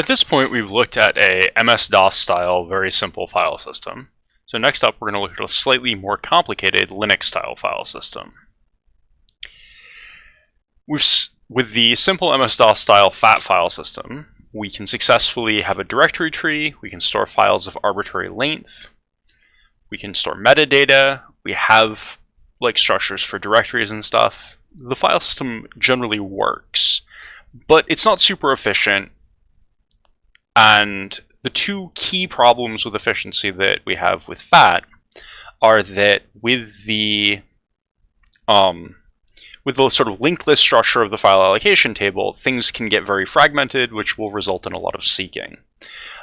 At this point, we've looked at a MS-DOS style, very simple file system. So next up, we're going to look at a slightly more complicated Linux style file system. With the simple MS-DOS style FAT file system, we can successfully have a directory tree, we can store files of arbitrary length, we can store metadata, we have like structures for directories and stuff. The file system generally works, but it's not super efficient. And the two key problems with efficiency that we have with FAT are that with the sort of linked list structure of the file allocation table, things can get very fragmented, which will result in a lot of seeking.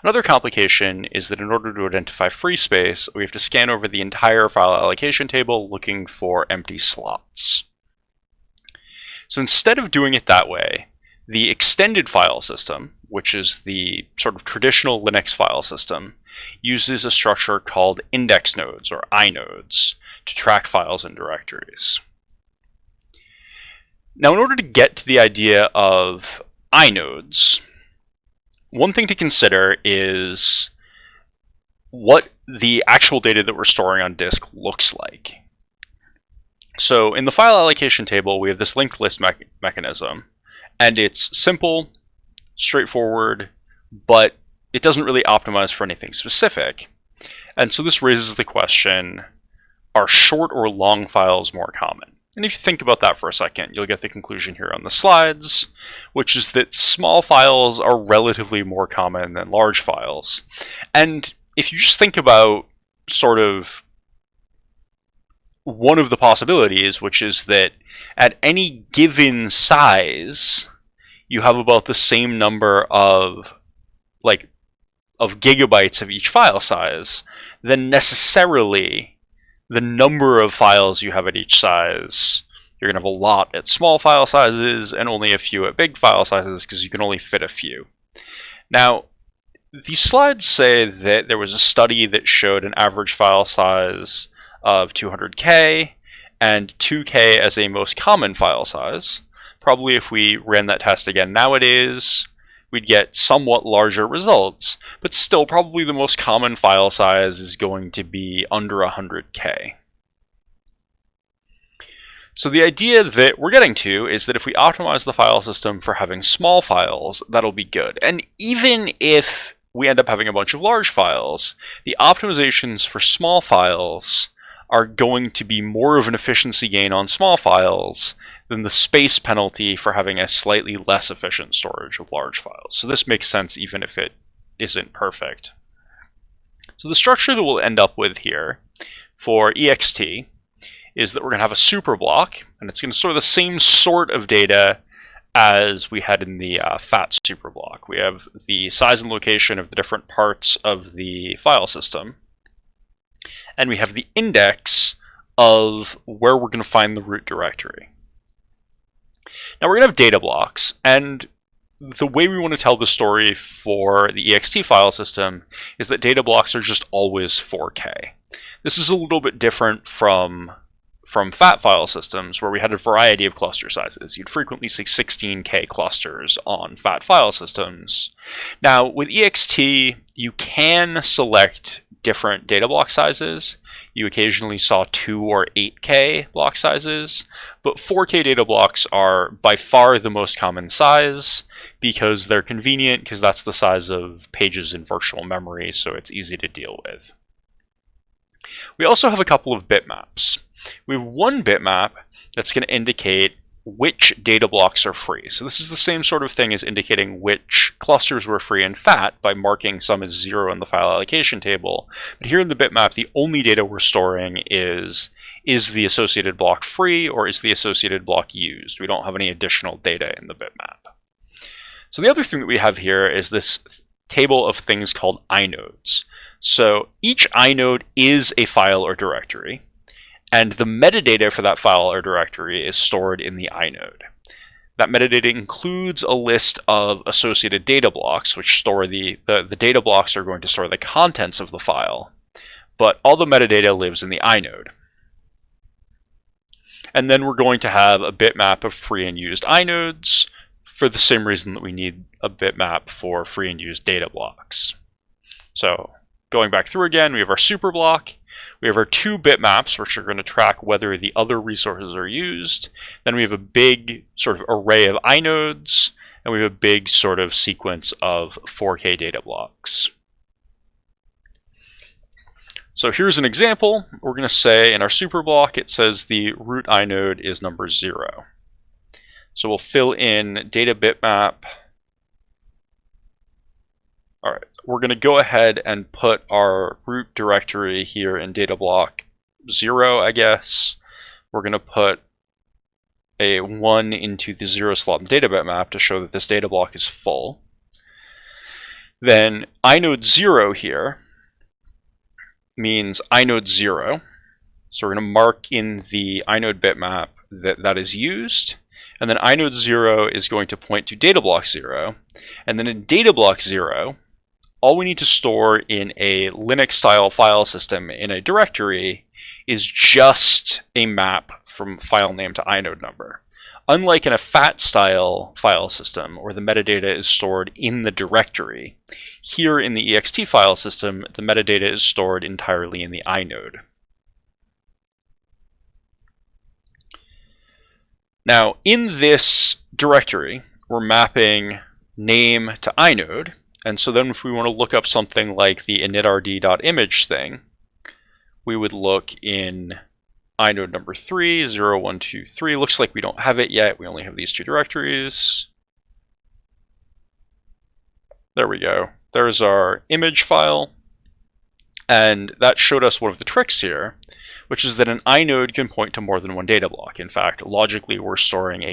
Another complication is that in order to identify free space, we have to scan over the entire file allocation table looking for empty slots. So instead of doing it that way, the extended file system, which is the sort of traditional Linux file system, uses a structure called index nodes, or inodes, to track files and directories. Now, in order to get to the idea of inodes, one thing to consider is what the actual data that we're storing on disk looks like. So in the file allocation table, we have this linked list mechanism, and it's simple, straightforward, but it doesn't really optimize for anything specific. And so this raises the question, are short or long files more common? And if you think about that for a second, you'll get the conclusion here on the slides, which is that small files are relatively more common than large files. And if you just think about sort of one of the possibilities, which is that at any given size, you have about the same number of gigabytes of each file size, then necessarily the number of files you have at each size, you're going to have a lot at small file sizes and only a few at big file sizes because you can only fit a few. Now, these slides say that there was a study that showed an average file size of 200K and 2K as a most common file size. Probably if we ran that test again nowadays, we'd get somewhat larger results, but still probably the most common file size is going to be under 100K. So the idea that we're getting to is that if we optimize the file system for having small files, that'll be good. And even if we end up having a bunch of large files, the optimizations for small files are going to be more of an efficiency gain on small files than the space penalty for having a slightly less efficient storage of large files. So this makes sense even if it isn't perfect. So the structure that we'll end up with here for ext is that we're going to have a super block, and it's going to store the same sort of data as we had in the FAT super block. We have the size and location of the different parts of the file system, and we have the index of where we're going to find the root directory. Now we're going to have data blocks, and the way we want to tell the story for the ext file system is that data blocks are just always 4K. This is a little bit different from FAT file systems, where we had a variety of cluster sizes. You'd frequently see 16K clusters on FAT file systems. Now, with ext, you can select different data block sizes. You occasionally saw 2 or 8K block sizes, but 4K data blocks are by far the most common size because they're convenient, because that's the size of pages in virtual memory, so it's easy to deal with. We also have a couple of bitmaps. We have one bitmap that's going to indicate which data blocks are free. So this is the same sort of thing as indicating which clusters were free in FAT by marking some as 0 in the file allocation table. But here in the bitmap, the only data we're storing is the associated block free or is the associated block used? We don't have any additional data in the bitmap. So the other thing that we have here is this table of things called inodes. So each inode is a file or directory, and the metadata for that file or directory is stored in the inode. That metadata includes a list of associated data blocks, which store the data blocks are going to store the contents of the file, but all the metadata lives in the inode. And then we're going to have a bitmap of free and used inodes for the same reason that we need a bitmap for free and used data blocks. So going back through again, we have our super block. We have our two bitmaps, which are going to track whether the other resources are used. Then we have a big sort of array of inodes, and we have a big sort of sequence of 4K data blocks. So here's an example. We're going to say in our super block, it says the root inode is number 0. So we'll fill in data bitmap. All right, we're going to go ahead and put our root directory here in data block 0, I guess. We're going to put a 1 into the 0 slot in the data bitmap to show that this data block is full. Then inode 0 here means inode 0. So we're going to mark in the inode bitmap that that is used. And then inode 0 is going to point to data block 0. And then in data block 0, all we need to store in a Linux-style file system in a directory is just a map from file name to inode number. Unlike in a FAT-style file system, where the metadata is stored in the directory, here in the ext file system, the metadata is stored entirely in the inode. Now, in this directory, we're mapping name to inode, and so then if we want to look up something like the initRD.image thing, we would look in inode number 3, 0, 1, 2, 3. Looks like we don't have it yet. We only have these two directories. There we go. There's our image file. And that showed us one of the tricks here, which is that an inode can point to more than one data block. In fact, logically, we're storing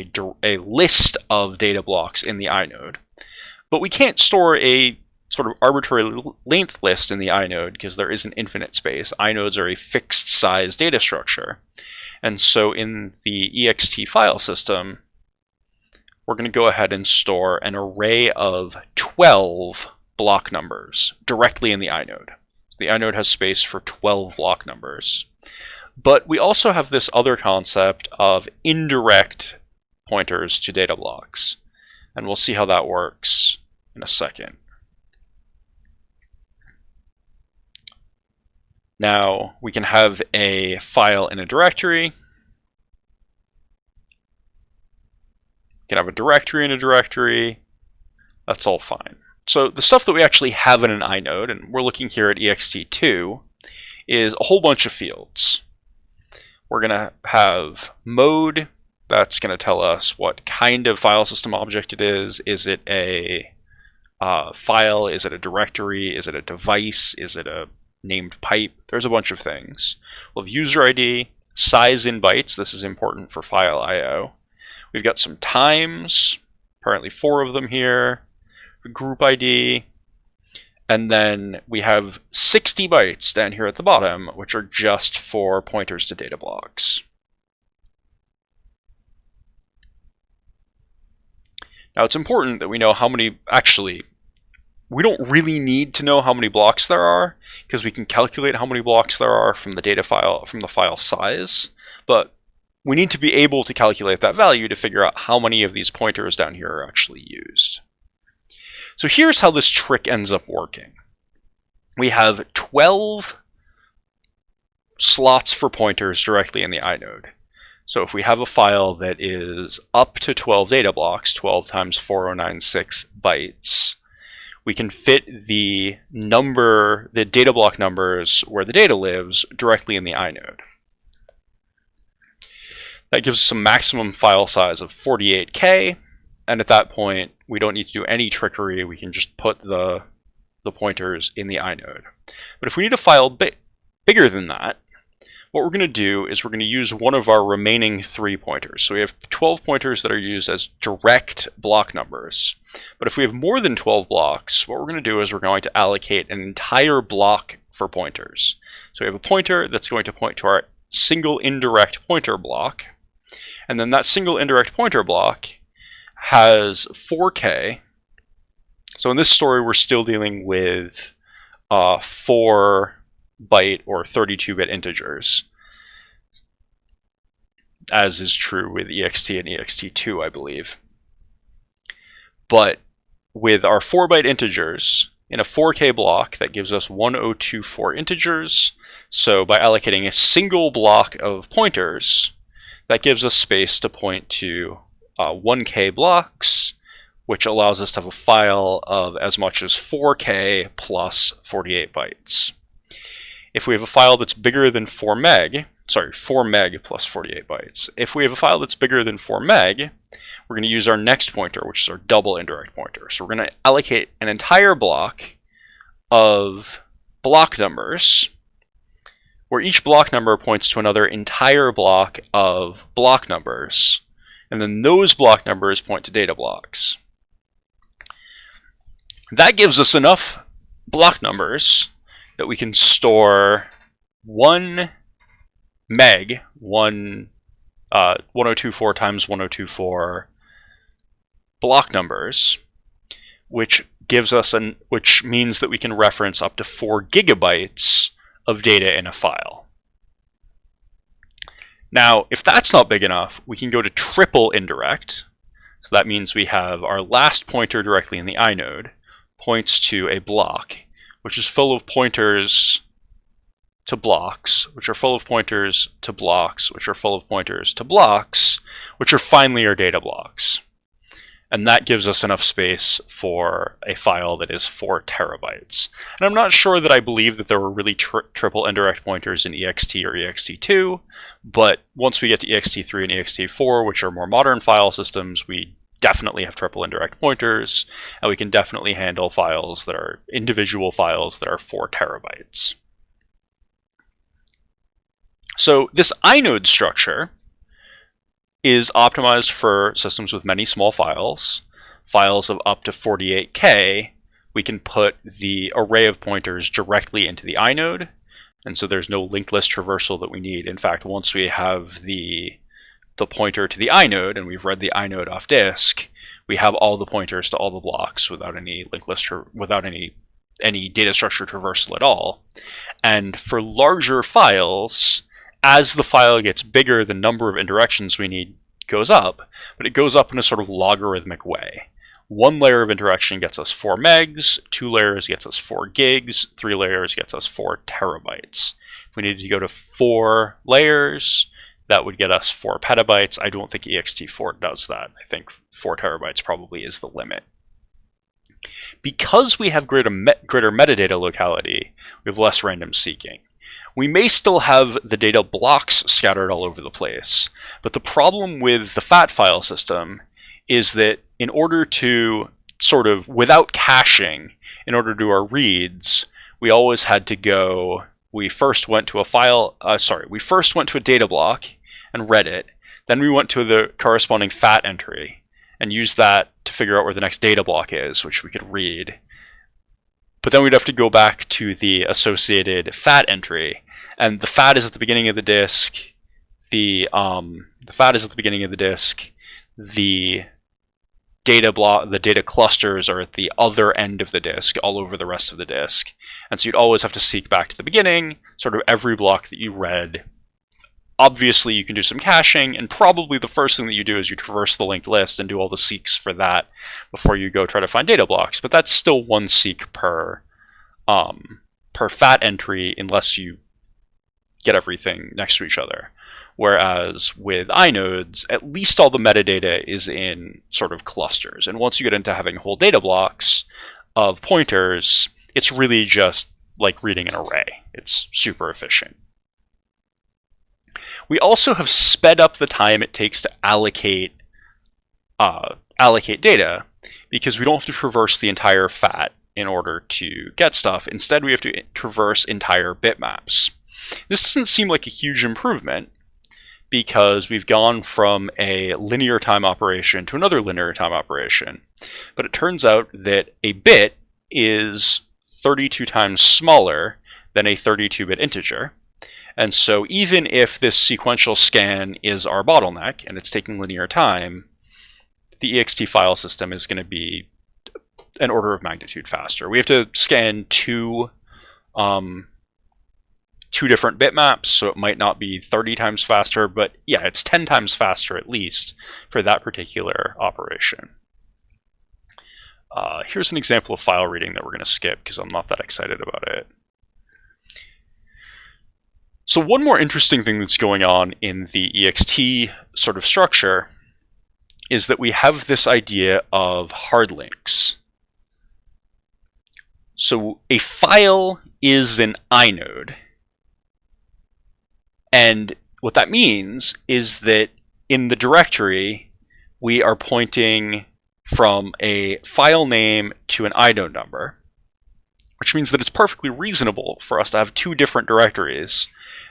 a list of data blocks in the inode. But we can't store a sort of arbitrary length list in the inode because there isn't infinite space. Inodes are a fixed size data structure. And so in the ext file system, we're going to go ahead and store an array of 12 block numbers directly in the inode. The inode has space for 12 block numbers. But we also have this other concept of indirect pointers to data blocks. And we'll see how that works in a second. Now, we can have a file in a directory. We can have a directory in a directory. That's all fine. So the stuff that we actually have in an inode, and we're looking here at ext2, is a whole bunch of fields. We're going to have mode. That's going to tell us what kind of file system object it is. Is it a file? Is it a directory? Is it a device? Is it a named pipe? There's a bunch of things. We'll have user ID, size in bytes. This is important for file I/O. We've got some times, apparently 4 of them here. Group ID, and then we have 60 bytes down here at the bottom, which are just for pointers to data blocks. Now it's important that we know how many, actually, we don't really need to know how many blocks there are, because we can calculate how many blocks there are from the data file, from the file size, but we need to be able to calculate that value to figure out how many of these pointers down here are actually used. So here's how this trick ends up working. We have 12 slots for pointers directly in the inode. So if we have a file that is up to 12 data blocks, 12 times 4096 bytes, we can fit the number, the data block numbers where the data lives directly in the inode. That gives us a maximum file size of 48K. And at that point, we don't need to do any trickery. We can just put the pointers in the inode. But if we need a file bigger than that, what we're going to do is we're going to use one of our remaining 3 pointers. So we have 12 pointers that are used as direct block numbers. But if we have more than 12 blocks, what we're going to do is we're going to allocate an entire block for pointers. So we have a pointer that's going to point to our single indirect pointer block. And then that single indirect pointer block has 4K. So in this story, we're still dealing with 4 byte or 32-bit integers, as is true with ext and ext2, I believe. But with our 4-byte integers, in a 4K block, that gives us 1024 integers. So by allocating a single block of pointers, that gives us space to point to 1K blocks, which allows us to have a file of as much as 4K plus 48 bytes. If we have a file that's bigger than 4 meg plus 48 bytes. If we have a file that's bigger than 4 meg, we're going to use our next pointer, which is our double indirect pointer. So we're going to allocate an entire block of block numbers, where each block number points to another entire block of block numbers, and then those block numbers point to data blocks. That gives us enough block numbers that we can store 1 meg, 1024 times 1024 block numbers, which means that we can reference up to 4 gigabytes of data in a file. Now, if that's not big enough, we can go to triple indirect. So that means we have our last pointer directly in the inode points to a block, which is full of pointers to blocks, which are full of pointers to blocks, which are full of pointers to blocks, which are finally our data blocks. And that gives us enough space for a file that is 4 terabytes. And I'm not sure that I believe that there were really triple indirect pointers in ext or ext2, but once we get to ext3 and ext4, which are more modern file systems, we definitely have triple indirect pointers, and we can definitely handle files that are individual files that are 4 terabytes. So this inode structure is optimized for systems with many small files. Files of up to 48K, we can put the array of pointers directly into the inode, and so there's no linked list traversal that we need. In fact, once we have the pointer to the inode, and we've read the inode off disk, we have all the pointers to all the blocks without any linked list, without any data structure traversal at all. And for larger files, as the file gets bigger, the number of indirections we need goes up, but it goes up in a sort of logarithmic way. 1 layer of indirection gets us 4 megs, 2 layers gets us 4 gigs, 3 layers gets us 4 terabytes. If we needed to go to 4 layers, that would get us 4 petabytes. I don't think ext4 does that. I think 4 terabytes probably is the limit. Because we have greater metadata locality, we have less random seeking. We may still have the data blocks scattered all over the place, but the problem with the FAT file system is that in order to sort of, without caching, in order to do our reads, we always had to go, we first went to a data block and read it, then we went to the corresponding FAT entry and used that to figure out where the next data block is, which we could read. But then we'd have to go back to the associated FAT entry, and the FAT is at the beginning of the disk. The data clusters are at the other end of the disk, all over the rest of the disk. And so you'd always have to seek back to the beginning, sort of every block that you read. Obviously, you can do some caching, and probably the first thing that you do is you traverse the linked list and do all the seeks for that before you go try to find data blocks. But that's still 1 seek per FAT entry, unless you get everything next to each other. Whereas with inodes, at least all the metadata is in sort of clusters. And once you get into having whole data blocks of pointers, it's really just like reading an array. It's super efficient. We also have sped up the time it takes to allocate data, because we don't have to traverse the entire FAT in order to get stuff. Instead, we have to traverse entire bitmaps. This doesn't seem like a huge improvement, because we've gone from a linear time operation to another linear time operation. But it turns out that a bit is 32 times smaller than a 32-bit integer. And so even if this sequential scan is our bottleneck and it's taking linear time, the ext file system is going to be an order of magnitude faster. We have to scan two different bitmaps, so it might not be 30 times faster, but yeah, it's 10 times faster at least for that particular operation. Here's an example of file reading that we're going to skip because I'm not that excited about it. So one more interesting thing that's going on in the ext sort of structure is that we have this idea of hard links. So a file is an inode. And what that means is that in the directory, we are pointing from a file name to an inode number, which means that it's perfectly reasonable for us to have two different directories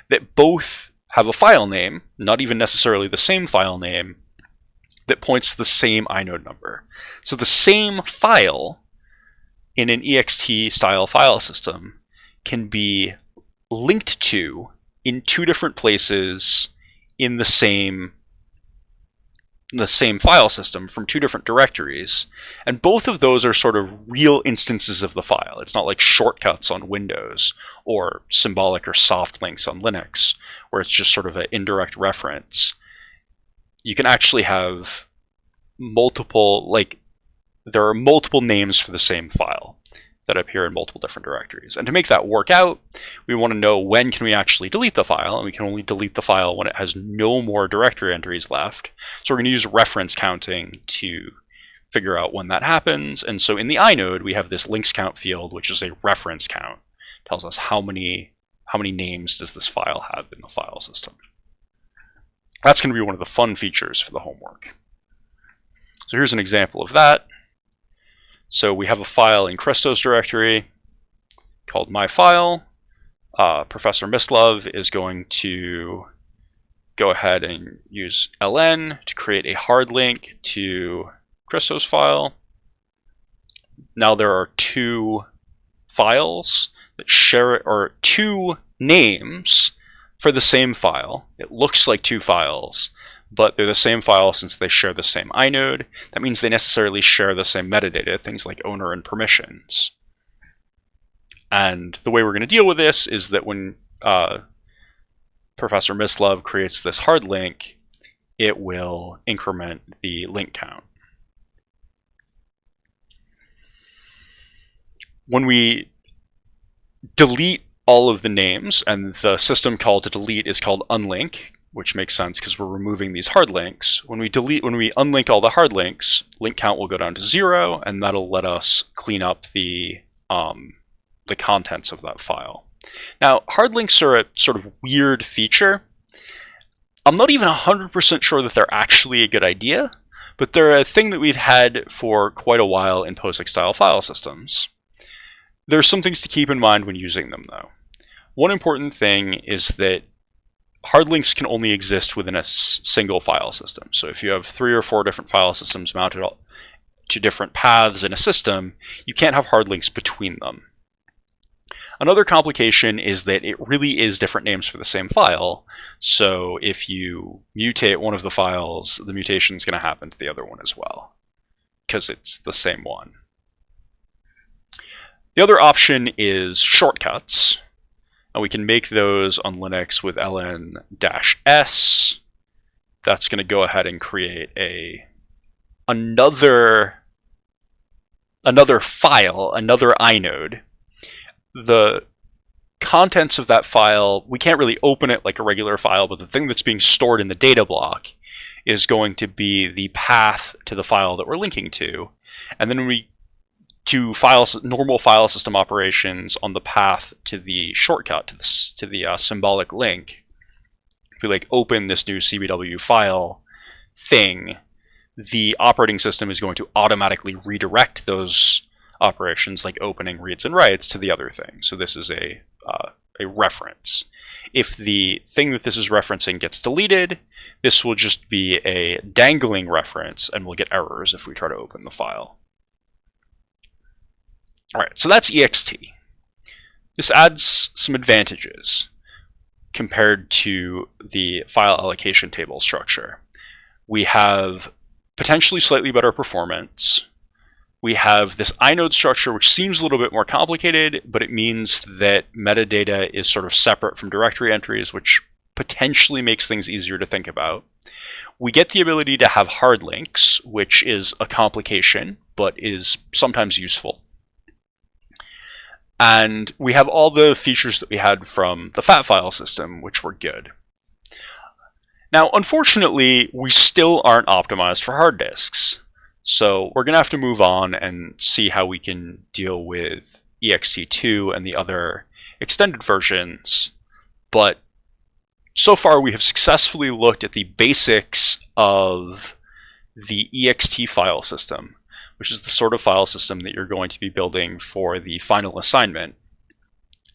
that both have a file name, not even necessarily the same file name, that points to the same inode number. So the same file in an ext style file system can be linked to in two different places in the same file system from two different directories, and both of those are sort of real instances of the file. It's not like shortcuts on Windows or symbolic or soft links on Linux, where it's just sort of an indirect reference. You can actually have multiple, like, there are multiple names for the same file that appear in multiple different directories. And to make that work out, we want to know when can we actually delete the file, and we can only delete the file when it has no more directory entries left. So we're going to use reference counting to figure out when that happens. And so in the inode, we have this links count field, which is a reference count. It tells us how many names does this file have in the file system. That's going to be one of the fun features for the homework. So here's an example of that. So we have a file in Christos directory called myfile. Professor Mislove is going to go ahead and use ln to create a hard link to Christos file. Now there are two files that share, or two names for the same file. It looks like two files, but they're the same file since they share the same inode. That means they necessarily share the same metadata, things like owner and permissions. And the way we're going to deal with this is that when Professor Mislove creates this hard link, it will increment the link count. When we delete all of the names, and the system call to delete is called unlink, which makes sense because we're removing these hard links. When we unlink all the hard links, link count will go down to 0, and that'll let us clean up the contents of that file. Now, hard links are a sort of weird feature. I'm not even 100% sure that they're actually a good idea, but they're a thing that we've had for quite a while in POSIX-style file systems. There's some things to keep in mind when using them, though. One important thing is that hard links can only exist within a single file system. So if you have 3 or 4 different file systems mounted to different paths in a system, you can't have hard links between them. Another complication is that it really is different names for the same file. So if you mutate one of the files, the mutation is going to happen to the other one as well, because it's the same one. The other option is shortcuts. And we can make those on Linux with ln-s. That's going to go ahead and create another file, another inode. The contents of that file, we can't really open it like a regular file, but the thing that's being stored in the data block is going to be the path to the file that we're linking to. And then we do normal file system operations on the path to the shortcut, to the symbolic link. If we open this new CBW file thing, the operating system is going to automatically redirect those operations, like opening, reads, and writes, to the other thing. So this is a reference. If the thing that this is referencing gets deleted, this will just be a dangling reference, and we'll get errors if we try to open the file. All right, so that's ext. This adds some advantages compared to the file allocation table structure. We have potentially slightly better performance. We have this inode structure, which seems a little bit more complicated, but it means that metadata is sort of separate from directory entries, which potentially makes things easier to think about. We get the ability to have hard links, which is a complication, but is sometimes useful. And we have all the features that we had from the FAT file system, which were good. Now, unfortunately, we still aren't optimized for hard disks. So we're going to have to move on and see how we can deal with ext2 and the other extended versions. But so far, we have successfully looked at the basics of the ext file system, which is the sort of file system that you're going to be building for the final assignment.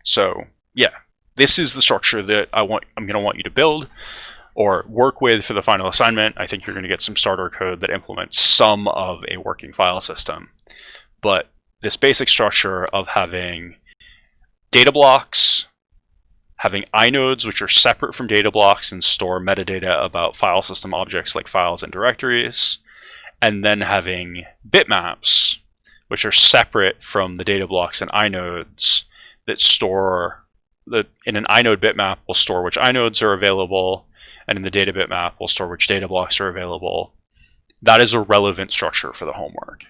So yeah, this is the structure that I'm going to want you to build or work with for the final assignment. I think you're going to get some starter code that implements some of a working file system. But this basic structure of having data blocks, having inodes, which are separate from data blocks and store metadata about file system objects like files and directories, and then having bitmaps, which are separate from the data blocks and inodes that store, in an inode bitmap, we'll store which inodes are available, and in the data bitmap, we'll store which data blocks are available. That is a relevant structure for the homework.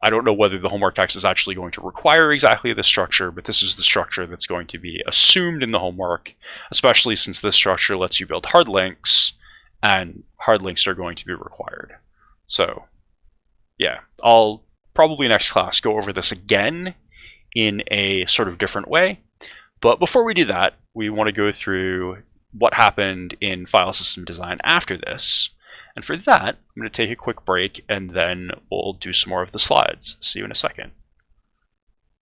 I don't know whether the homework text is actually going to require exactly this structure, but this is the structure that's going to be assumed in the homework, especially since this structure lets you build hard links, and hard links are going to be required. So yeah, I'll probably next class go over this again in a sort of different way. But before we do that, we want to go through what happened in file system design after this. And for that, I'm going to take a quick break, and then we'll do some more of the slides. See you in a second.